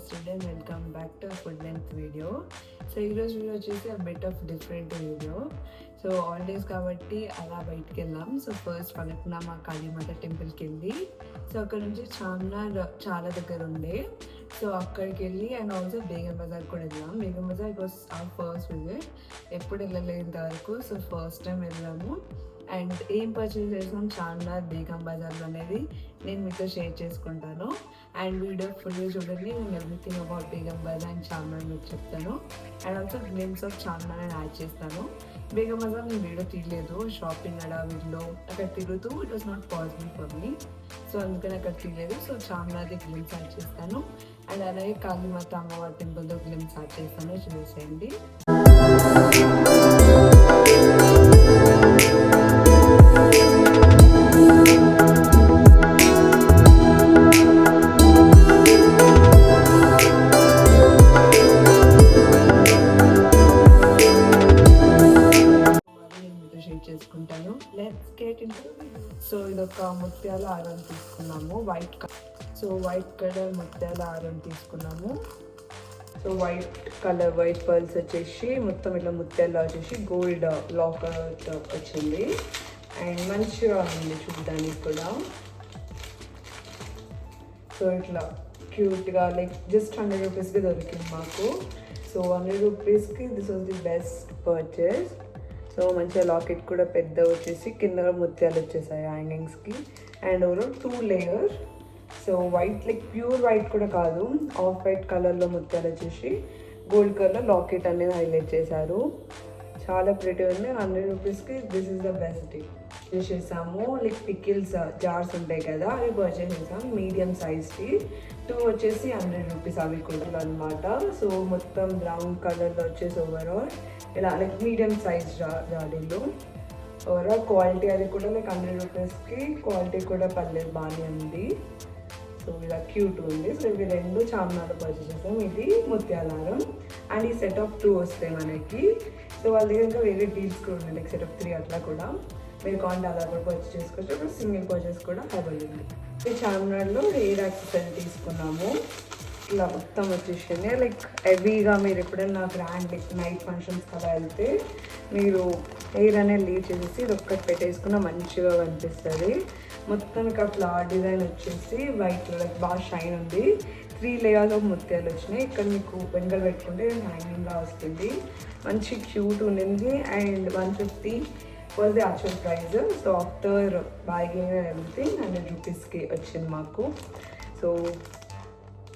student, welcome back to a full length video. So ఈరోజు video వచ్చేసి bit of different video. So holidays కాబట్టి అలా బయటికి వెళ్ళాం. సో ఫస్ట్ ఫలక్నామా కాళీమాత టెంపుల్కి వెళ్ళి, సో అక్కడ నుంచి చార్మినార్ చాలా దగ్గర ఉండే, సో అక్కడికి వెళ్ళి అండ్ ఆల్సో బేగం బజార్ కూడా వెళ్ళాం. Begum Bazar it was our first visit, ఎప్పుడు వెళ్ళలేదు వరకు. సో ఫస్ట్ టైం వెళ్ళాము అండ్ ఏం పర్చేస్ చేసాం చార్మినార్ బేగం బజార్లో అనేది నేను మీతో షేర్ చేసుకుంటాను. అండ్ వీడియో ఫుల్గా చూడండి, నేను everything about Begum Bazar and Charminar మీకు చెప్తాను. And also glimpse of Charminar అని యాడ్ చేస్తాను. బేగం బజార్ నేను వీడియో తీయలేదు, షాపింగ్ వీడిలో అక్కడ తిరుగుతూ it was not possible for me, so అందుకని అక్కడ తీయలేదు. సో చార్మినార్ది గ్లిమ్స్ యాడ్ చేస్తాను అండ్ అలాగే కాళీమాత అమ్మవారి టెంపుల్తో గ్లిమ్స్ యాడ్ చేస్తాను, చూసేయండి. చేసుకుంటాను. Let's get into. సో ఇదొక ముత్యాల హారం తీసుకున్నాము, వైట్ కలర్ ముత్యాల హారం తీసుకున్నాము. So white colour white pearls వచ్చేసి మొత్తం ఇట్లా ముత్యాలు వచ్చేసి గోల్డ్ లాకెట్ వచ్చింది అండ్ మంచిగా ఉంది చూడడానికి కూడా. సో ఇట్లా క్యూట్గా లైక్ జస్ట్ 100 రూపీస్కి దొరికింది మాకు. సో 100 రూపీస్కి this was the best purchase. So మంచిగా లాకెట్ కూడా పెద్ద వచ్చేసి కింద ముత్యాలు వచ్చేసాయి హ్యాంగింగ్స్కి and over 2 layer. So white like pure white కూడా కాదు, ఆఫ్ వైట్ కలర్లో ముత్యాలు వచ్చేసి గోల్డ్ కలర్ లాకెట్ అనేది హైలైట్ చేశారు. చాలా ప్రిటీ ఉంది. 100 రూపీస్కి this is the best deal. చేసేసాము లైక్ పికిల్స్ జార్స్ ఉంటాయి కదా, అవి పర్చేస్ చేసాం మీడియం సైజ్కి. 2 వచ్చేసి 100 రూపీస్ అవి కూడా అనమాట. సో మొత్తం బ్రౌన్ కలర్లో వచ్చేసి ఓవరాల్ ఇలా లైక్ మీడియం సైజ్ జాడీలు. ఓవరాల్ క్వాలిటీ అది కూడా లైక్ 100 రూపీస్కి క్వాలిటీ కూడా పర్లేదు, బాగానే ఉంది. సో ఇలా క్యూట్ ఉంది. సో ఇవి 2 చార్మినార్లో పర్చేస్ చేసాం. ఇది ముత్యాలారం అండ్ ఈ సెట్ ఆఫ్ 2 వస్తాయి మనకి. సో వాళ్ళ దగ్గర ఇంకా వేరే డీల్స్ కూడా ఉన్నాయి లైక్ సెట్ ఆఫ్ 3 అట్లా కూడా మీరు కాంటే అలా కూడా పర్చేస్ చేసుకోవచ్చు. అప్పుడు సింగిల్ పర్చేస్ కూడా అవైలబుల్ ఉంది. ఈ చార్మినార్లో హెయిర్ యాక్సెసరీ తీసుకున్నాము. ఇలా మొత్తం వచ్చేసింది లైక్ హెవీగా. మీరు ఎప్పుడైనా గ్రాండ్ లైక్ నైట్ ఫంక్షన్స్కి అలా వెళ్తే మీరు హెయిర్ అనేది లీవ్ చేసేసి ఇది ఒక్కటి పెట్టేసుకున్న మంచిగా కనిపిస్తుంది. మొత్తం ఇక ఫ్లవర్ డిజైన్ వచ్చేసి వైట్లో లైక్ బాగా షైన్ ఉంది. 3 లేయర్స్ ఆఫ్ ముత్యాలు వచ్చినాయి. ఇక్కడ మీకు వెనకలు పెట్టుకుంటే హ్యాంగింగ్గా వస్తుంది. మంచి క్యూట్ ఉండింది and 150 was the actual price. So after bargaining and everything 100 రూపీస్కి వచ్చింది మాకు. సో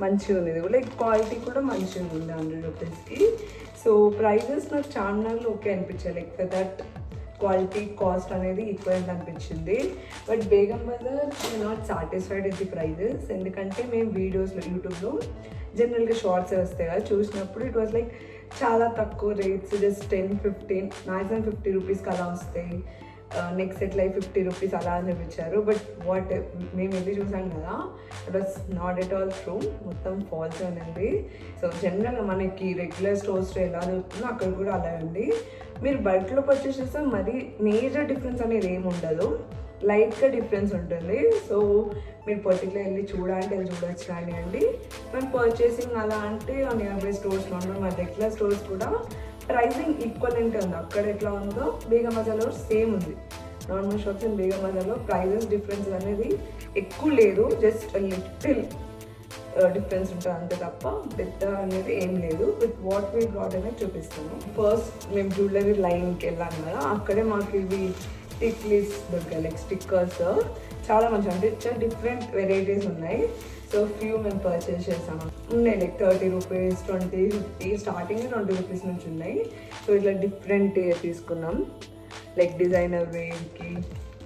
మంచిగా ఉంది, ఇది లైక్ క్వాలిటీ కూడా మంచిగా ఉంది 100 రూపీస్కి. సో ప్రైజెస్ నాకు చార్మినార్లో ఓకే అనిపించాయి, like for that quality cost అనేది ఈక్వల్ అనిపించింది. But Begum Bazar not satisfied with the prices. ఎందుకంటే మేము వీడియోస్లో యూట్యూబ్లో జనరల్గా షార్ట్స్ వస్తాయి కదా, చూసినప్పుడు ఇట్ వాజ్ లైక్ చాలా తక్కువ రేట్స్, జస్ట్ 10-15 మ్యాక్సిమం 50 రూపీస్కి అలా వస్తాయి. నెక్స్ట్ సెట్ లైక్ 50 రూపీస్ అలా అని చూపించారు. బట్ వాట్ మేము వెళ్ళి చూసాం కదా, it was not at all true, మొత్తం ఫాల్స్ అనేది. సో జనరల్గా మనకి రెగ్యులర్ స్టోర్స్లో ఎలా దొరుకుతుందో అక్కడ కూడా అలా ఉంది. మీరు బల్క్లో పర్చేస్ చేస్తే మరి మేజర్ డిఫరెన్స్ అనేది ఏమి ఉండదు, లైట్గా డిఫరెన్స్ ఉంటుంది. సో మీరు పర్టికులర్ వెళ్ళి చూడాలంటే వెళ్ళి చూడొచ్చు కానివ్వండి. మనం పర్చేసింగ్ అలా అంటే నియర్ బై స్టోర్స్లో ఉండడం, మన రెగ్యులర్ స్టోర్స్ కూడా ప్రైసింగ్ ఈక్వలెంట్ ఉంది. అక్కడ ఎట్లా ఉందో బేగం బజార్లో సేమ్ ఉంది. నార్మల్ షాప్స్ అండ్ బేగం బజార్లో ప్రైజెస్ డిఫరెన్స్ అనేది ఎక్కువ లేదు, జస్ట్ లిటిల్ డిఫరెన్స్ ఉంటుంది అంతే తప్ప పెద్ద అనేది ఏం లేదు. విత్ వాట్ వీ బ్రాట్ అనేది చూపిస్తాను. ఫస్ట్ మేము జ్యువెలరీ లైన్కి వెళ్ళాం కదా, అక్కడే మాకు ఇవి టిక్లీస్ దొరికాయి లైక్ స్టిక్కర్స్. చాలా మంచి అంటే చాలా డిఫరెంట్ వెరైటీస్ ఉన్నాయి. సో ఫ్యూ మేము పర్చేస్ చేసాము. ఉన్నాయి లైక్ 30 రూపీస్ 20, 50 స్టార్టింగ్ 20 రూపీస్ నుంచి ఉన్నాయి. సో ఇట్లా డిఫరెంట్ తీసుకున్నాం లైక్ డిజైనర్ వేర్కి,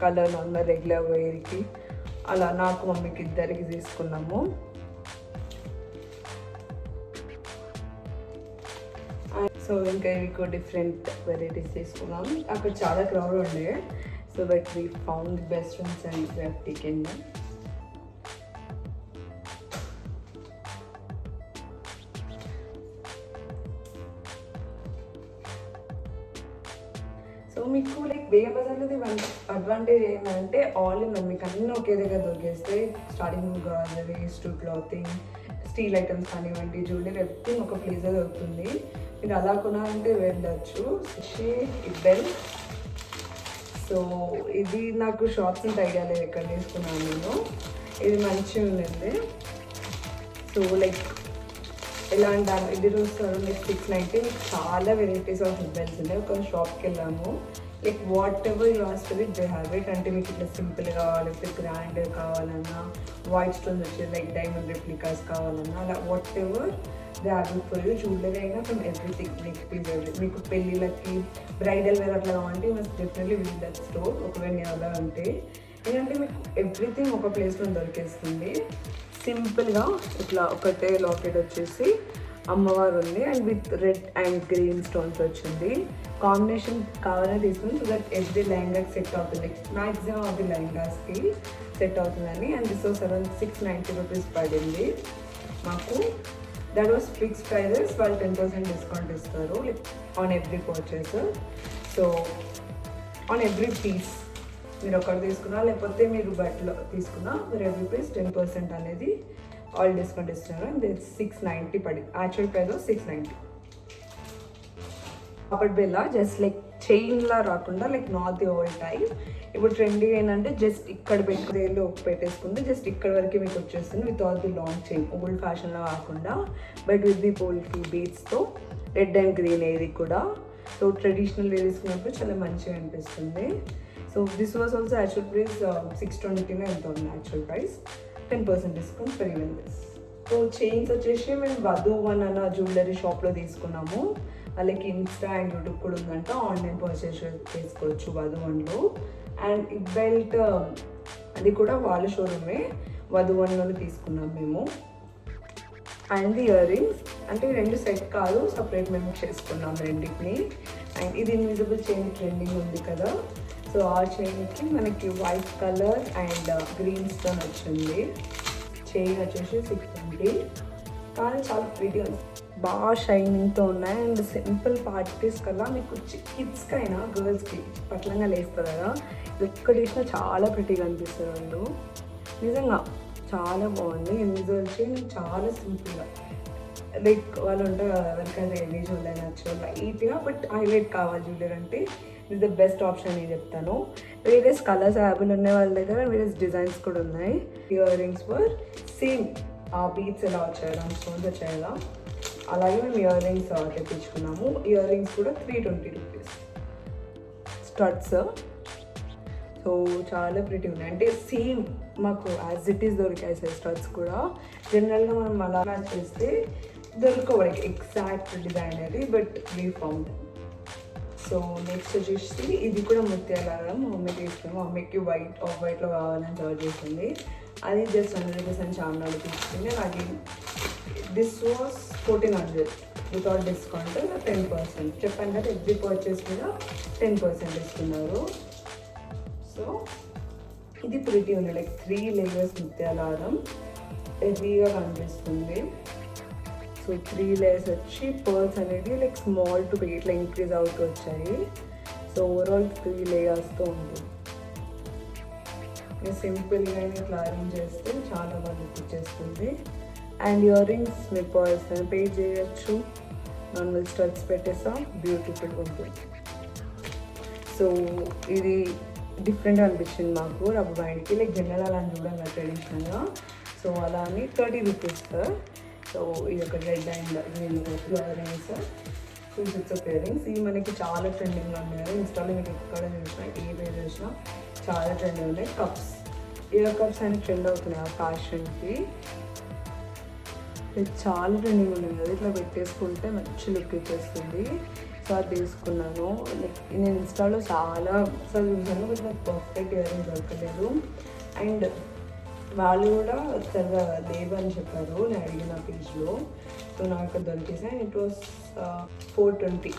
కలర్ నార్మల్ రెగ్యులర్ వేర్కి అలా. నాకు మమ్మీకి ఇద్దరికి తీసుకున్నాము. సో ఇంకా ఇంకో డిఫరెంట్ వెరైటీస్ తీసుకున్నాం. అక్కడ చాలా క్రౌడ్ ఉండే, so but we found the best once and we have taken them. So మీకు లైక్ బేగం బజార్లో అడ్వాంటేజ్ ఏంటంటే ఆల్ ఇన్ వన్, మీకు అన్నీ ఒకే దగ్గర దొరికేస్తాయి. Starting groceries to clothing, steel items కానివ్వండి, జ్యువెలరీ ఎవ్రీథింగ్ ఒక ప్లేస్లో దొరుకుతుంది. మీరు అలా కొనాలంటే వెళ్ళచ్చు. బెల్. సో ఇది నాకు షాప్స్ అంత ఐడియా లేదు ఎక్కడ తీసుకున్నాను నేను. ఇది మంచిగా ఉందండి. సో లైక్ ఎలా అంటారు, ఇది చూస్తారు లైక్ 690. చాలా వెరైటీస్ ఆఫ్ బెల్స్ ఉన్నాయి. ఒక షాప్కి వెళ్ళాము, like what ever you ask for it they have it. అంటే మీకు ఇట్లా సింపుల్గా లేకపోతే గ్రాండ్ కావాలన్నా, వైట్ స్టోన్స్ వచ్చేది లైక్ డైమండ్ రెప్లికాస్ కావాలన్నా, అలా what ever they have it for you. Jewellery అయినా ఫ్రమ్ ఎవ్రీథింగ్, మీకు పెళ్ళిళ్ళకి బ్రైడల్ వేర్ అట్లా కావాలంటే must definitely visit that store. ఒకవేళ నేను అలా ఉంటే ఏంటంటే మీకు ఎవ్రీథింగ్ ఒక ప్లేస్లో దొరికేస్తుంది. సింపుల్గా ఇట్లా ఒకటే లాకెట్ వచ్చేసి అమ్మవారు ఉంది and with red and green stones వచ్చింది. కాంబినేషన్ కావాలని తీసుకుని సో దట్ ఎవ్రీ లెహంగాకి సెట్ అవుతుంది. మ్యాక్సిమం ఆఫ్ ది లెహంగాస్కి సెట్ అవుతుందని. And this was around 690 rupees పడింది మాకు. That was fixed prices. వాళ్ళు 10% డిస్కౌంట్ ఇస్తారు like on every purchase. So on every piece మీరు ఒకటి తీసుకున్నా లేకపోతే మీరు బట్టలు తీసుకున్నా మీరు ఎవ్రీ పీస్ 10% అనేది ఆల్ డిస్కౌంట్ ఇస్తున్నారు. అండ్ 690 పడింది. Actual price 690. అప్పటి బెల్ల జస్ట్ లైక్ చైన్లా రాకుండా like not the old type. ఇప్పుడు ట్రెండీ ఏంటంటే జస్ట్ ఇక్కడ పెట్టుకునేలో పెట్టేసుకుంటే జస్ట్ ఇక్కడ వరకు మీకు వచ్చేస్తుంది with all the long chain. Old ఫ్యాషన్లో కాకుండా బట్ విత్ ది పోల్కి బీట్స్తో రెడ్ అండ్ గ్రీన్ ఏది కూడా. సో ట్రెడిషనల్ వే తీసుకున్నప్పుడు చాలా మంచిగా అనిపిస్తుంది. So this was also actual price 620 ఎంత ఉంది actual price. 10% discount for even this. So chains వచ్చేసి మేము వధువన్ అన్న జ్యువెలరీ షాప్లో తీసుకున్నాము. వాళ్ళకి ఇన్స్టా అండ్ యూట్యూబ్ కూడా ఉందంట. ఆన్లైన్ పర్చేస్ చేసుకోవచ్చు వధువన్లో. అండ్ ఈ బెల్ట్ అది కూడా వాళ్ళ షోరూమే, వధువన్లోనే తీసుకున్నాం మేము. అండ్ ఇయర్ రింగ్స్ అంటే 2 సెట్ కాదు, సపరేట్ మేము చేసుకున్నాం రెండింటిని. అండ్ ఇది ఇన్విజిబుల్ చైన్ ట్రెండింగ్ ఉంది కదా, సో ఆ చైన్కి మనకి white colour and green stone వచ్చింది. చైన్ వచ్చేసి 620, కానీ చాలా ప్రిటీ ఉంది, బాగా షైనింగ్తో ఉన్నాయి. అండ్ సింపుల్ పార్టీస్ కల్లా మీకు కిడ్స్కి అయినా గర్ల్స్కి పట్లంగా లేస్తారు కదా, ఇది ఒక్కటి వేసినా చాలా ప్రిటీగా అనిపిస్తుంది. వాళ్ళు నిజంగా చాలా బాగుంది. ఇన్విజిబుల్ చైన్ చాలా సింపుల్గా లైక్ వాళ్ళు ఉంటారు కదా, ఎవరికైనా హెవీ జ్యువెలరీ నచ్చు లైట్గా బట్ హైలైట్ కావాలి జ్యువెలరీ అంటే ఇది ద బెస్ట్ ఆప్షన్ నేను చెప్తాను. వేరియస్ కలర్స్ అవైలబుల్ ఉన్నాయి వాళ్ళ దగ్గర, వేరియస్ డిజైన్స్ కూడా ఉన్నాయి. ఇయర్ రింగ్స్ వర్ సేమ్ ఆ బీట్స్ ఎలా వచ్చాయి, రౌండ్ స్టోన్స్ వచ్చాయి కదా, అలాగే మేము ఇయర్ రింగ్స్ తెప్పించుకున్నాము. ఇయర్ రింగ్స్ కూడా 320 రూపీస్. స్టడ్స్ సో చాలా ప్రిటీ ఉన్నాయి, అంటే సేమ్ మాకు యాజ్ ఇట్ ఈస్ దొరికాయి సార్. స్టడ్స్ కూడా జనరల్గా మనం అలా మ్యాచ్ చేస్తే దొరకవాలి ఎగ్జాక్ట్ డిజైన్ అనేది, but we found. So next వచ్చేసి ఇది కూడా ముత్యాల మా మమ్మీ తీసుకున్నాము. మమ్మీకి వైట్లో కావాలని సర్వ్ చేసింది. అది జస్ట్ 100% చార్మినార్లో తీసుకుంది. నాకు దిస్ వాస్ 1400 వితౌట్ డిస్కౌంట్ 10%. చెప్పాను కదా ఎవ్రీ పర్చేస్ మీద 10% ఇస్తున్నారు. సో ఇది ప్రిటీ ఉంది, లైక్ 3 లేయర్స్ ముత్యాలారం హెవీగా కనిపిస్తుంది. సో 3 లేయర్స్ వచ్చి పర్ల్స్ అనేది లైక్ స్మాల్ టు బిగ్ ఇట్లా ఇంక్రీజ్ అవుతూ వచ్చాయి. సో ఓవరాల్ 3 లేయర్స్తో ఉంటుంది. సింపుల్గా ఇట్లా అరేంజ్ చేస్తే చాలా బాగా అనిపించేస్తుంది. అండ్ ఇయర్ రింగ్స్ మీరు పర్ల్స్ పే చేయొచ్చు, నార్మల్ స్టడ్స్ పెట్టేసా బ్యూటిఫుల్గా ఉంటుంది. సో ఇది డిఫరెంట్గా అనిపించింది మాకు రబ్బర్ బ్యాండ్కి, లైక్ జనరల్ అలా చూడాలి ట్రెడిషనల్గా. సో అలా అని 30 రూపీస్ సార్. సో ఇది ఒక red and green ear rings, 2 sets of ear rings. ఇవి మనకి చాలా ట్రెండింగ్గా ఉన్నాయి కదా, ఇన్స్టాలో మీకు ఎక్కడ చూసినా ఏ పేరు చూసినా చాలా ట్రెండింగ్ ఉన్నాయి. కప్స్, ఇయర్ కప్స్ అని ట్రెండ్ అవుతున్నాయి ఆ ఫ్యాషన్కి, చాలా ట్రెండింగ్ ఉన్నాయి కదా, ఇట్లా పెట్టేసుకుంటే మంచి లుక్ ఇచ్చేస్తుంది. సో అది తీసుకున్నాను. లైక్ నేను ఇన్స్టాలో చాలా సార్లు చూసాను, బట్ నాకు పర్ఫెక్ట్ ఇయర్ రింగ్స్ దొరకలేదు. అండ్ వాళ్ళు కూడా సరిగా లేవు అని చెప్పారు నేను అడిగిన పేజ్లో. సో నాకు దొరికేసాయి. It was 420,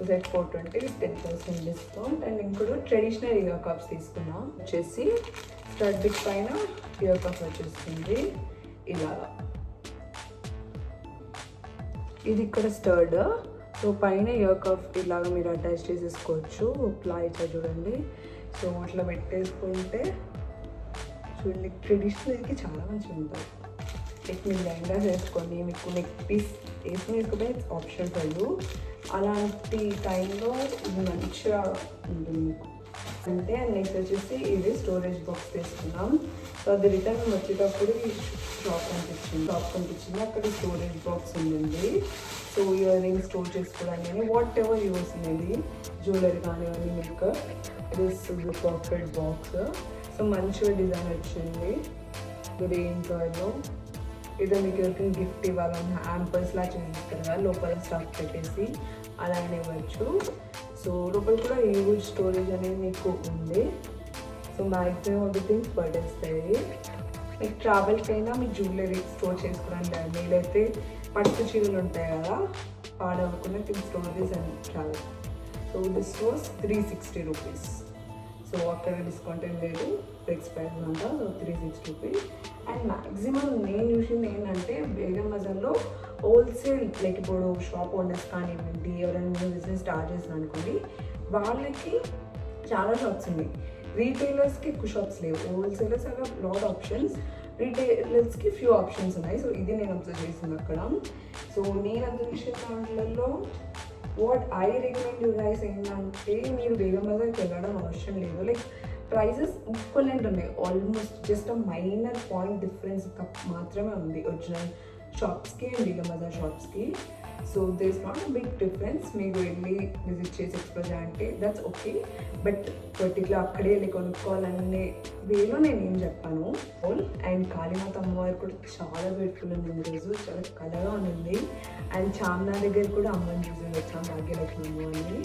set 420 with 10% discount. And ఇంకోటి ట్రెడిషనల్ ఇయర్ కప్స్ తీసుకున్నా. వచ్చేసి స్టడ్ బిగ్ పైన ఇయర్ కప్ వచ్చేస్తుంది ఇలాగా. ఇది ఇక్కడ స్టర్డ్, సో పైన ఇయర్ కప్ ఇలాగ మీరు అటాచ్ చేసేసుకోవచ్చు. ప్లా ఇచ్చా చూడండి. సో ఇట్లా పెట్టేసుకుంటే చూడండి ట్రెడిషనల్కి చాలా మంచిగా ఉంటుంది. లైక్ మీరు లెహంగాస్ వేసుకొని మీకు నెక్ పీస్ వేసుకుంటే ఇట్స్ ఆప్షన్ ఫర్ యూ. అలాంటి టైంలో ఇది మంచిగా ఉంటుంది మీకు. అంటే నెక్స్ట్ వచ్చేసి ఇది స్టోరేజ్ బాక్స్ తీసుకున్నాం. సో అది రిటర్న్ వచ్చేటప్పుడు ఈ షాప్ కనిపించింది. అక్కడ స్టోరేజ్ బాక్స్ ఉంది. సో ఇయర్ రింగ్స్ స్టోర్ చేసుకోవడానికి వాట్ ఎవర్ యూస్ అనేది జ్యువెలరీ కానివ్వండి makeup, this perfect box. So మంచిగా డిజైన్ వచ్చింది గ్రీన్ కలర్లో. ఏదో మీకు ఎవరికైనా గిఫ్ట్ ఇవ్వాలని హ్యాంపర్స్లా చేస్తారు కదా, లోపల స్టఫ్ పెట్టేసి అలా ఇవ్వచ్చు. సో లోపల కూడా హ్యూజ్ స్టోరేజ్ అనేది మీకు ఉంది. So maximum of the things పడేస్తాయి. మీకు ట్రావెల్కైనా మీ జ్యువెలరీ స్టోర్ చేసుకోవడానికి వీలైతే పట్టు చీరలు ఉంటాయి కదా, పాడవకుండా things storage and travel. So this was 360 rupees. So అక్కడ డిస్కౌంట్ ఏం లేదు, ఫిక్స్ ప్రైస్ అంతా. So 360 rupees. అండ్ మ్యాక్సిమం నేను చూసింది ఏంటంటే బేగం బజార్లో హోల్సేల్, లైక్ ఇప్పుడు షాప్ ఓనర్స్ కానివ్వండి, ఎవరైనా బిజినెస్ స్టార్ట్ చేసిన అనుకోండి, వాళ్ళకి చాలా షాప్స్ ఉన్నాయి. రీటైలర్స్కి ఎక్కువ షాప్స్ లేవు. హోల్సేలర్స్ అలా లాట్ ఆప్షన్స్, రీటైలర్స్కి ఫ్యూ ఆప్షన్స్ ఉన్నాయి. సో ఇది నేను అబ్జర్వ్ చేసింది అక్కడ. సో నేను అబ్జర్వ్ చేసిన దాంట్లో what I recommend you guys ఏంటంటే మీరు బేగం బజార్కి వెళ్ళడం అవసరం లేదు. లైక్ ప్రైజెస్ ఈక్వలెంట్ ఉన్నాయి, almost just minor point difference మాత్రమే ఉంది ఒరిజినల్ షాప్స్కి అండ్ బేగం బజార్ షాప్స్కి. So they is not a big difference. మీకు వెళ్ళి విజిట్ చేసి ఎక్స్ప్లోర్ చేయాలంటే దట్స్ ఓకే. బట్ పర్టికులర్ అక్కడే వెళ్ళి కొనుక్కోవాలనే వేలో నేను ఏం చెప్పాను. అండ్ కాళీమాత అమ్మవారు కూడా చాలా బ్యూటిఫుల్ ఉంది ఈరోజు, చాలా కలగా ఉంది. అండ్ చార్మినార్ దగ్గర కూడా అమ్మని చూసి వచ్చాము, భాగ్యలక్ష్మి అమ్మవారిని.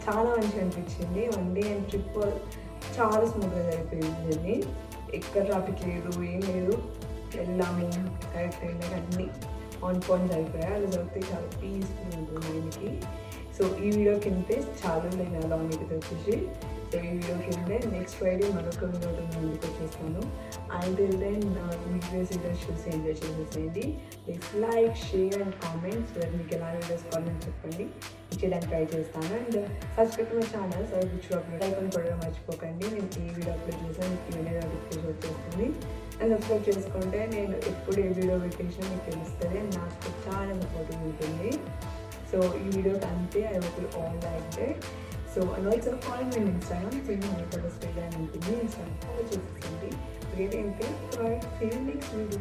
చాలా మంచిగా అనిపించింది. 1 డే అండ్ ట్రిప్ చాలా స్మూత్గా అయిపోయింది. ఎక్కడ ట్రాఫిక్ లేదు, ఏం లేదు. వెళ్ళాము కరెక్ట్ టైంలో అన్నీ ఆన్ పాయింట్స్ అయిపోయాయి. అది జరిగితే చాలా పీస్ఫుల్ ఉంటుంది మైండ్కి. సో ఈ వీడియో కిందే చాలా నేను అలా మీకు వచ్చేసి. సో ఈ వీడియో కిందే నెక్స్ట్ ఫ్రైడే మరొక వీడియో ముందుకు వచ్చేస్తాను. అంటిల్ దెన్ వీడియోస్ చూసి ఎంజాయ్ చేసేసేయండి. Please like, share and comments. మీకు ఎలా వీడియోస్ కావాలని చెప్పండి, ఇచ్చేయడానికి ట్రై చేస్తాను. And subscribe my channel. So which upload icon కూడా మర్చిపోకండి. నేను ఏ వీడియో అప్లోడ్ చేసాను మీకు వీడియో నోటిఫికేషన్ వచ్చేస్తుంది. అండ్ సబ్స్క్రైబ్ చేసుకుంటే నేను ఎప్పుడు ఏ వీడియో పెట్టేసినా మీకు తెలుస్తుంది. నాకు చాలా సపోర్టింగ్ ఉంటుంది. సో ఈ వీడియోకి అంతే. I hope you all like it. So and also follow me Instagram. So నేను ఫోటోస్ పెట్టడానికి ఉంటుంది, ఇన్స్టాగ్రామ్ ఫాలో చేసేసండి. రియల్ అయితే నెక్స్ట్ వీడియో.